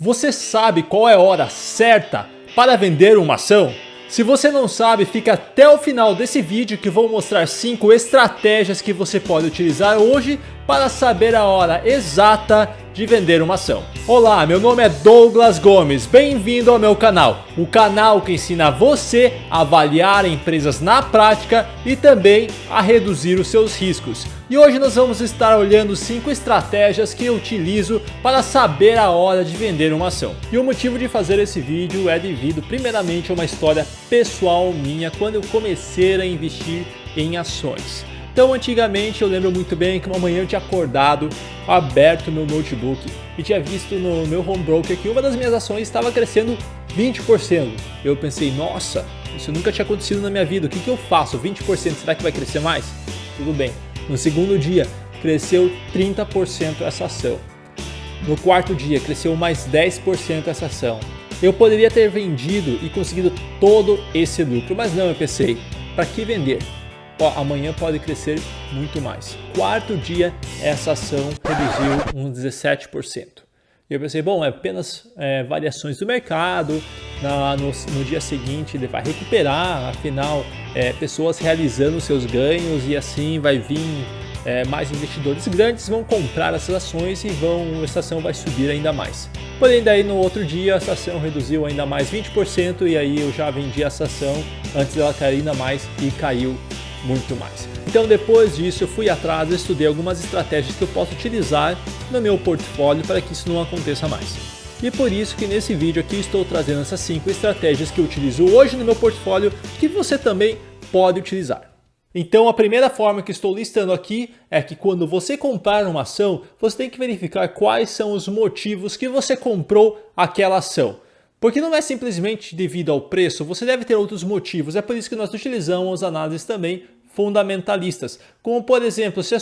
Você sabe qual é a hora certa para vender uma ação? Se você não sabe, fica até o final desse vídeo que vou mostrar 5 estratégias que você pode utilizar hoje para saber a hora exata de vender uma ação. Olá, meu nome é Douglas Gomes, bem-vindo ao meu canal, o canal que ensina você a avaliar empresas na prática e também a reduzir os seus riscos. E hoje nós vamos estar olhando 5 estratégias que eu utilizo para saber a hora de vender uma ação. E o motivo de fazer esse vídeo é devido primeiramente a uma história pessoal minha quando eu comecei a investir em ações. Então antigamente eu lembro muito bem que uma manhã eu tinha acordado, aberto meu notebook e tinha visto no meu home broker que uma das minhas ações estava crescendo 20%. Eu pensei, nossa, isso nunca tinha acontecido na minha vida, o que eu faço? 20%, será que vai crescer mais? Tudo bem. No segundo dia, cresceu 30% essa ação. No quarto dia, cresceu mais 10% essa ação. Eu poderia ter vendido e conseguido todo esse lucro, mas não, eu pensei, para que vender? Amanhã pode crescer muito mais. Quarto dia, essa ação reduziu uns 17%. E eu pensei, bom, é apenas variações do mercado, no dia seguinte ele vai recuperar, afinal, pessoas realizando seus ganhos e assim vai vir mais investidores grandes, vão comprar essas ações e essa ação vai subir ainda mais. Porém, daí no outro dia essa ação reduziu ainda mais 20% e aí eu já vendi essa ação antes dela cair ainda mais e caiu muito mais. Então depois disso eu fui atrás e estudei algumas estratégias que eu posso utilizar no meu portfólio para que isso não aconteça mais. E por isso que nesse vídeo aqui estou trazendo essas 5 estratégias que eu utilizo hoje no meu portfólio que você também pode utilizar. Então a primeira forma que estou listando aqui é que quando você comprar uma ação, você tem que verificar quais são os motivos que você comprou aquela ação. Porque não é simplesmente devido ao preço, você deve ter outros motivos. É por isso que nós utilizamos análises também fundamentalistas. Como por exemplo, se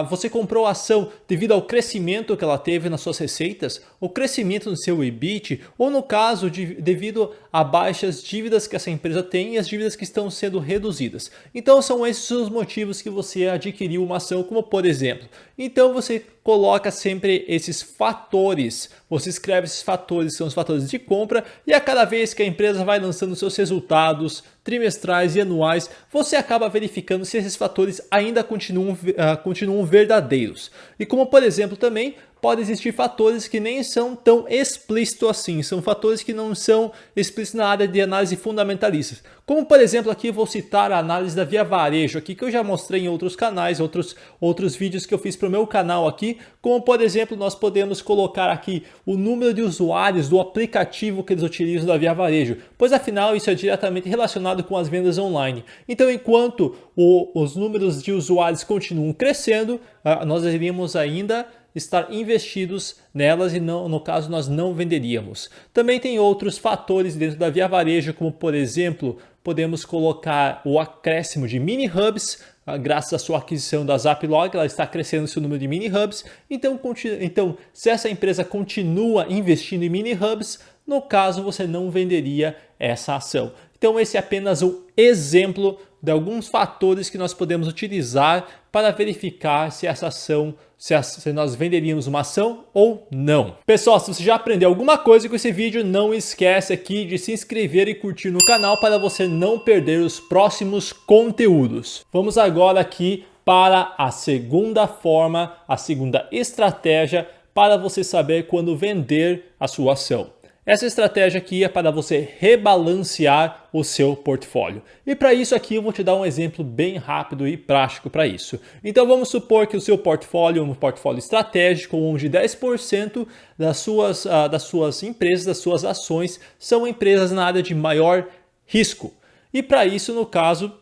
você comprou a ação devido ao crescimento que ela teve nas suas receitas, o crescimento no seu EBIT, ou no caso devido a baixas dívidas que essa empresa tem e as dívidas que estão sendo reduzidas. Então são esses os motivos que você adquiriu uma ação, como por exemplo. Então você coloca sempre esses fatores, você escreve esses fatores, são os fatores de compra, e a cada vez que a empresa vai lançando seus resultados trimestrais e anuais, você acaba verificando se esses fatores ainda continuam verdadeiros. E como por exemplo também pode existir fatores que nem são tão explícitos assim, são fatores que não são explícitos na área de análise fundamentalista. Como por exemplo aqui eu vou citar a análise da Via Varejo aqui, que eu já mostrei em outros canais, outros vídeos que eu fiz para o meu canal aqui, como por exemplo nós podemos colocar aqui o número de usuários do aplicativo que eles utilizam da Via Varejo, pois afinal isso é diretamente relacionado com as vendas online. Então enquanto os números de usuários continuam crescendo, nós iríamos ainda estar investidos nelas e não, no caso nós não venderíamos. Também tem outros fatores dentro da Via Varejo, como por exemplo, podemos colocar o acréscimo de mini hubs, graças à sua aquisição da Zaplog, ela está crescendo seu número de mini hubs. Então, se essa empresa continua investindo em mini hubs, no caso você não venderia essa ação. Então esse é apenas um exemplo de alguns fatores que nós podemos utilizar para verificar se essa ação, se nós venderíamos uma ação ou não. Pessoal, se você já aprendeu alguma coisa com esse vídeo, não esquece aqui de se inscrever e curtir no canal para você não perder os próximos conteúdos. Vamos agora aqui para a segunda forma, a segunda estratégia para você saber quando vender a sua ação. Essa estratégia aqui é para você rebalancear o seu portfólio. E para isso aqui eu vou te dar um exemplo bem rápido e prático para isso. Então vamos supor que o seu portfólio é um portfólio estratégico, onde 10% das suas empresas, das suas ações, são empresas na área de maior risco. E para isso, no caso,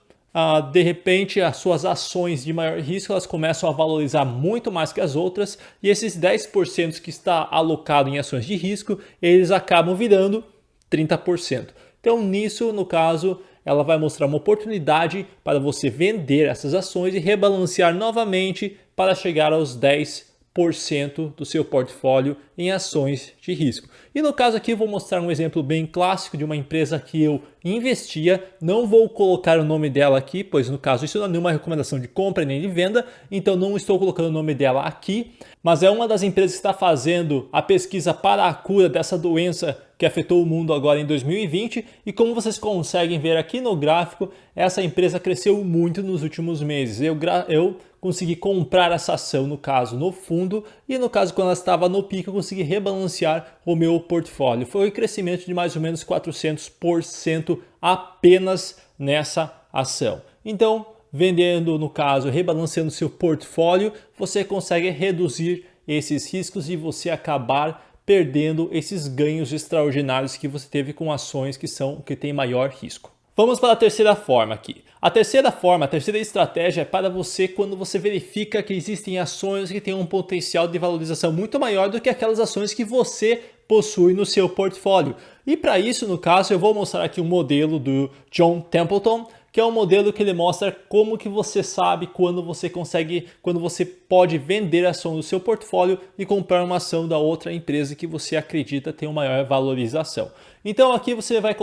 de repente as suas ações de maior risco elas começam a valorizar muito mais que as outras e esses 10% que está alocado em ações de risco, eles acabam virando 30%. Então nisso, no caso, ela vai mostrar uma oportunidade para você vender essas ações e rebalancear novamente para chegar aos 10%. do seu portfólio em ações de risco. E no caso aqui eu vou mostrar um exemplo bem clássico de uma empresa que eu investia. Não vou colocar o nome dela aqui, pois no caso isso não é nenhuma recomendação de compra nem de venda, então não estou colocando o nome dela aqui, mas é uma das empresas que está fazendo a pesquisa para a cura dessa doença que afetou o mundo agora em 2020, e como vocês conseguem ver aqui no gráfico, essa empresa cresceu muito nos últimos meses. Eu consegui comprar essa ação, no caso, no fundo, e no caso, quando ela estava no pico, eu consegui rebalancear o meu portfólio. Foi um crescimento de mais ou menos 400% apenas nessa ação. Então, vendendo, no caso, rebalanceando seu portfólio, você consegue reduzir esses riscos e você acabar perdendo esses ganhos extraordinários que você teve com ações que têm maior risco. Vamos para a terceira forma aqui. A terceira estratégia é para você quando você verifica que existem ações que têm um potencial de valorização muito maior do que aquelas ações que você possui no seu portfólio. E para isso, no caso, eu vou mostrar aqui um modelo do John Templeton, que é um modelo que ele mostra como que você sabe quando você pode vender a ação do seu portfólio e comprar uma ação da outra empresa que você acredita tem uma maior valorização. Então aqui você vai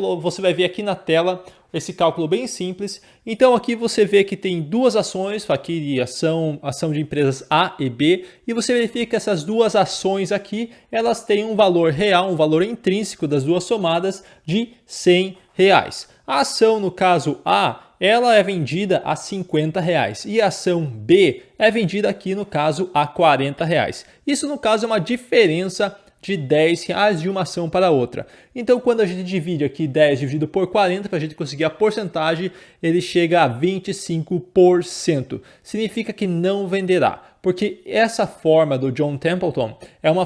ver aqui na tela esse cálculo bem simples. Então aqui você vê que tem duas ações, aqui de ação de empresas A e B, e você verifica que essas duas ações aqui, elas têm um valor real, um valor intrínseco das duas somadas de R$100. A ação, no caso A, ela é vendida a R$50 e a ação B é vendida aqui, no caso, a R$40. Isso, no caso, é uma diferença de R$10 de uma ação para a outra. Então, quando a gente divide aqui 10 dividido por 40, para a gente conseguir a porcentagem, ele chega a 25%. Significa que não venderá. Porque essa forma do John Templeton é uma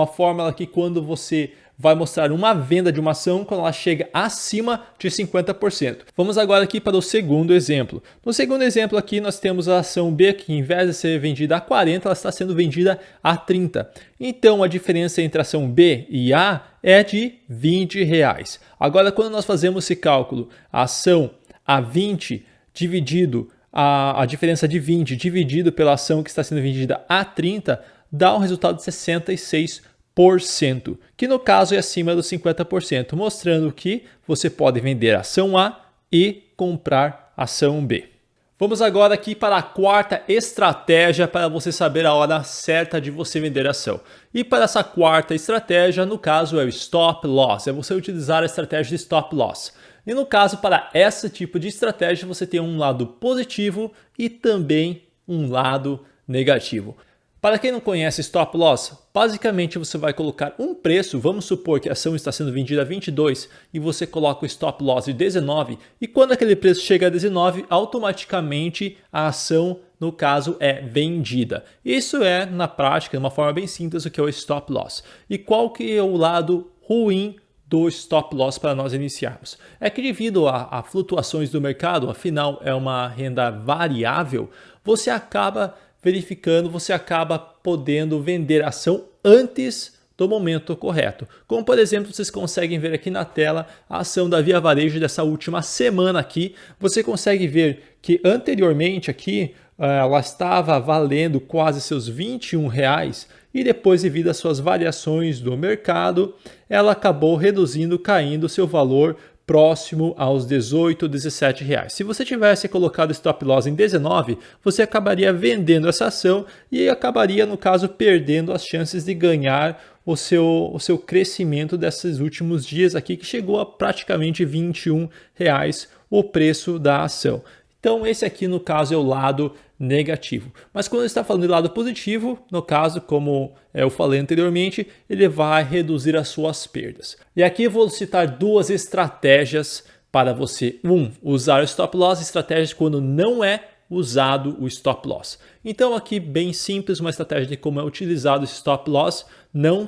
fórmula que quando você vai mostrar uma venda de uma ação quando ela chega acima de 50%. Vamos agora aqui para o segundo exemplo. No segundo exemplo aqui nós temos a ação B que em vez de ser vendida a 40, ela está sendo vendida a 30. Então a diferença entre a ação B e A é de R$20. Agora quando nós fazemos esse cálculo, a ação a 20 dividido a diferença de 20 dividido pela ação que está sendo vendida a 30 dá um resultado de 66%. Que no caso é acima dos 50%, mostrando que você pode vender a ação A e comprar a ação B. Vamos agora aqui para a quarta estratégia para você saber a hora certa de você vender a ação. E para essa quarta estratégia, no caso é o Stop Loss, é você utilizar a estratégia de Stop Loss. E no caso, para esse tipo de estratégia, você tem um lado positivo e também um lado negativo. Para quem não conhece Stop Loss, basicamente você vai colocar um preço, vamos supor que a ação está sendo vendida a 22 e você coloca o Stop Loss de 19 e quando aquele preço chega a 19, automaticamente a ação, no caso, é vendida. Isso é, na prática, de uma forma bem simples, o que é o Stop Loss. E qual que é o lado ruim do Stop Loss para nós iniciarmos? É que devido a flutuações do mercado, afinal é uma renda variável, você acaba verificando, você acaba podendo vender a ação antes do momento correto. Como por exemplo, vocês conseguem ver aqui na tela a ação da Via Varejo dessa última semana aqui. Você consegue ver que anteriormente aqui ela estava valendo quase seus R$21 e depois devido às suas variações do mercado, ela acabou reduzindo, caindo seu valor próximo aos R$18, R$17. Se você tivesse colocado Stop Loss em 19, você acabaria vendendo essa ação e acabaria, no caso, perdendo as chances de ganhar o seu crescimento desses últimos dias aqui, que chegou a praticamente R$21 o preço da ação. Então esse aqui, no caso, é o lado negativo. Mas quando está falando de lado positivo, no caso, como eu falei anteriormente, ele vai reduzir as suas perdas. E aqui eu vou citar duas estratégias para você. Usar o Stop Loss, estratégias quando não é usado o Stop Loss. Então aqui bem simples, uma estratégia de como é utilizado o Stop Loss. Não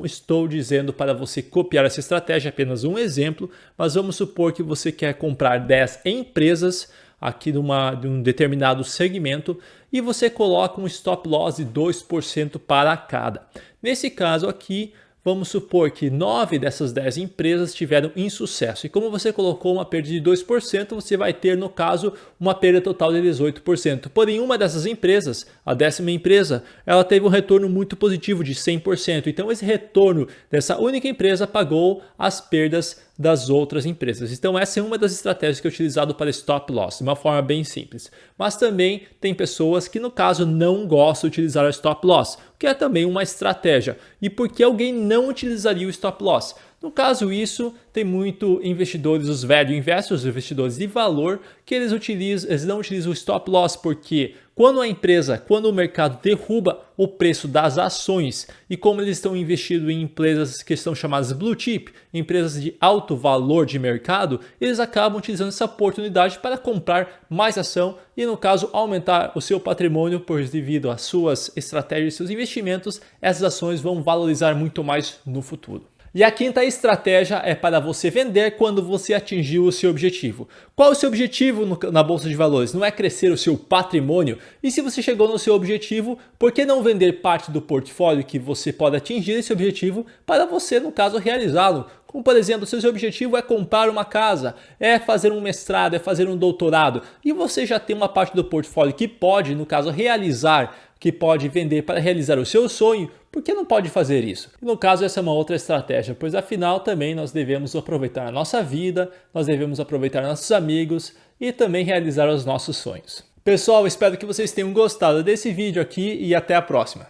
estou dizendo para você copiar essa estratégia, apenas um exemplo, mas vamos supor que você quer comprar 10 empresas aqui de um determinado segmento e você coloca um Stop Loss de 2% para cada. Nesse caso aqui, vamos supor que 9 dessas 10 empresas tiveram insucesso. E como você colocou uma perda de 2%, você vai ter, no caso, uma perda total de 18%. Porém, uma dessas empresas, a 10ª empresa, ela teve um retorno muito positivo de 100%. Então, esse retorno dessa única empresa pagou as perdas das outras empresas. Então, essa é uma das estratégias que é utilizado para stop loss, de uma forma bem simples. Mas também tem pessoas que, no caso, não gostam de utilizar o stop loss, o que é também uma estratégia. E por que alguém não utilizaria o stop loss? No caso, isso tem muito investidores, os value investors, os investidores de valor, que eles não utilizam o stop loss porque quando o mercado derruba o preço das ações e como eles estão investindo em empresas que são chamadas blue chip, empresas de alto valor de mercado, eles acabam utilizando essa oportunidade para comprar mais ação e, no caso, aumentar o seu patrimônio, pois devido às suas estratégias e seus investimentos, essas ações vão valorizar muito mais no futuro. E a quinta estratégia é para você vender quando você atingiu o seu objetivo. Qual é o seu objetivo na Bolsa de Valores? Não é crescer o seu patrimônio? E se você chegou no seu objetivo, por que não vender parte do portfólio que você pode atingir esse objetivo para você, no caso, realizá-lo? Como, por exemplo, se o seu objetivo é comprar uma casa, é fazer um mestrado, é fazer um doutorado, e você já tem uma parte do portfólio que pode, no caso, que pode vender para realizar o seu sonho, por que não pode fazer isso? No caso, essa é uma outra estratégia, pois afinal também nós devemos aproveitar a nossa vida, nós devemos aproveitar nossos amigos e também realizar os nossos sonhos. Pessoal, espero que vocês tenham gostado desse vídeo aqui e até a próxima.